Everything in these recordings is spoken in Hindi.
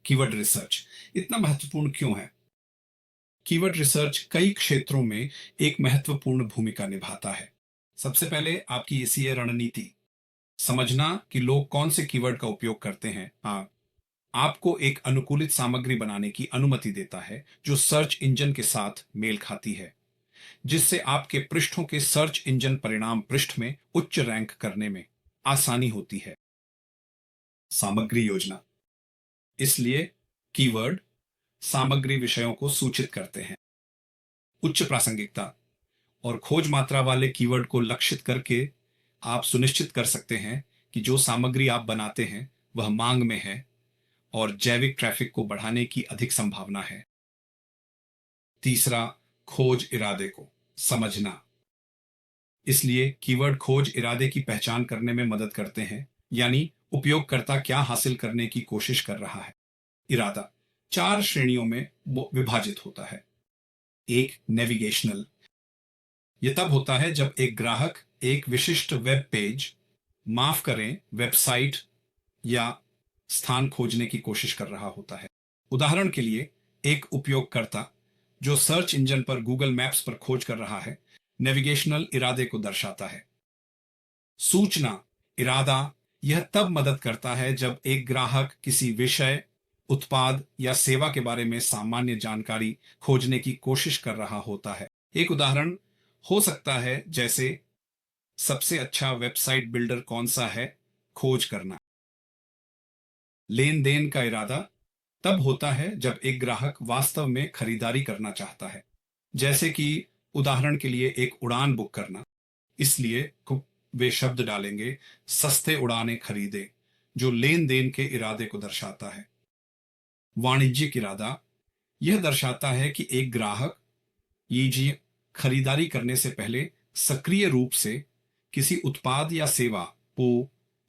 कीवर्ड रिसर्च इतना महत्वपूर्ण क्यों है? कीवर्ड रिसर्च कई क्षेत्रों में एक महत्वपूर्ण भूमिका निभाता है। सबसे पहले आपकी एसीए रणनीति समझना कि लोग कौन से कीवर्ड का उपयोग करते हैं। हाँ, आपको एक अनुकूलित सामग्री बनाने की अनुमति देता है जो सर्च इंजन के साथ मेल खाती है, जिससे आपके पृष्ठों के सर्च इंजन परिणाम पृष्ठ में उच्च रैंक करने में आसानी होती है। सामग्री योजना, इसलिए कीवर्ड सामग्री विषयों को सूचित करते हैं। उच्च प्रासंगिकता और खोज मात्रा वाले कीवर्ड को लक्षित करके आप सुनिश्चित कर सकते हैं कि जो सामग्री आप बनाते हैं वह मांग में है और जैविक ट्रैफिक को बढ़ाने की अधिक संभावना है। तीसरा, खोज इरादे को समझना, इसलिए कीवर्ड खोज इरादे की पहचान करने में मदद करते हैं, यानी उपयोगकर्ता क्या हासिल करने की कोशिश कर रहा है। इरादा चार श्रेणियों में विभाजित होता है। एक, नेविगेशनल, यह तब होता है जब एक ग्राहक एक विशिष्ट वेब पेज, माफ करें वेबसाइट या स्थान खोजने की कोशिश कर रहा होता है। उदाहरण के लिए, एक उपयोगकर्ता जो सर्च इंजन पर गूगल मैप्स पर खोज कर रहा है नेविगेशनल इरादे को दर्शाता है। सूचना इरादा यह तब मदद करता है जब एक ग्राहक किसी विषय, उत्पाद या सेवा के बारे में सामान्य जानकारी खोजने की कोशिश कर रहा होता है। एक उदाहरण हो सकता है जैसे सबसे अच्छा वेबसाइट बिल्डर कौन सा है खोज करना। लेन देन का इरादा तब होता है जब एक ग्राहक वास्तव में खरीदारी करना चाहता है, जैसे कि उदाहरण के लिए एक उड़ान बुक करना। इसलिए वे शब्द डालेंगे सस्ते उड़ानें खरीदे, जो लेन देन के इरादे को दर्शाता है। वाणिज्यिक इरादा यह दर्शाता है कि एक ग्राहक ये खरीदारी करने से पहले सक्रिय रूप से किसी उत्पाद या सेवा को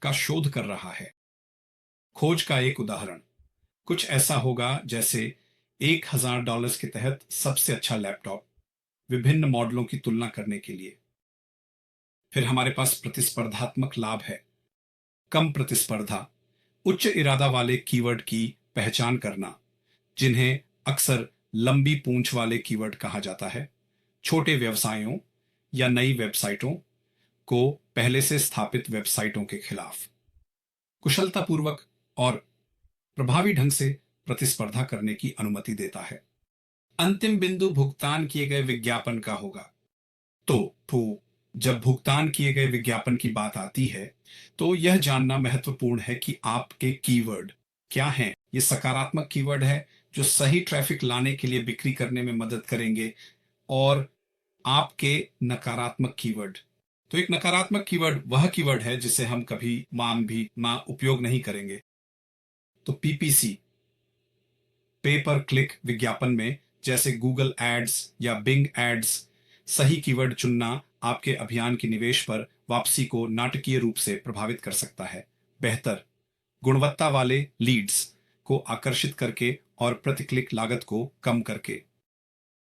का शोध कर रहा है। खोज का एक उदाहरण कुछ ऐसा होगा जैसे $1000 के तहत सबसे अच्छा लैपटॉप, विभिन्न मॉडलों की तुलना करने के लिए। फिर हमारे पास प्रतिस्पर्धात्मक लाभ है। कम प्रतिस्पर्धा, उच्च इरादा वाले कीवर्ड की पहचान करना, जिन्हें अक्सर लंबी पूंछ वाले कीवर्ड कहा जाता है, छोटे व्यवसायों या नई वेबसाइटों को पहले से स्थापित वेबसाइटों के खिलाफ कुशलतापूर्वक और प्रभावी ढंग से प्रतिस्पर्धा करने की अनुमति देता है। अंतिम बिंदु भुगतान किए गए विज्ञापन का होगा। तो जब भुगतान किए गए विज्ञापन की बात आती है तो यह जानना महत्वपूर्ण है कि आपके कीवर्ड क्या हैं। ये सकारात्मक कीवर्ड है जो सही ट्रैफिक लाने के लिए बिक्री करने में मदद करेंगे, और आपके नकारात्मक कीवर्ड, तो एक नकारात्मक कीवर्ड वह कीवर्ड है जिसे हम कभी उपयोग नहीं करेंगे। तो पीपीसी, पे पर क्लिक विज्ञापन में, जैसे गूगल एड्स या बिंग एड्स, सही कीवर्ड चुनना आपके अभियान की निवेश पर वापसी को नाटकीय रूप से प्रभावित कर सकता है। बेहतर गुणवत्ता वाले लीड्स को आकर्षित करके और प्रति क्लिक लागत को कम करके।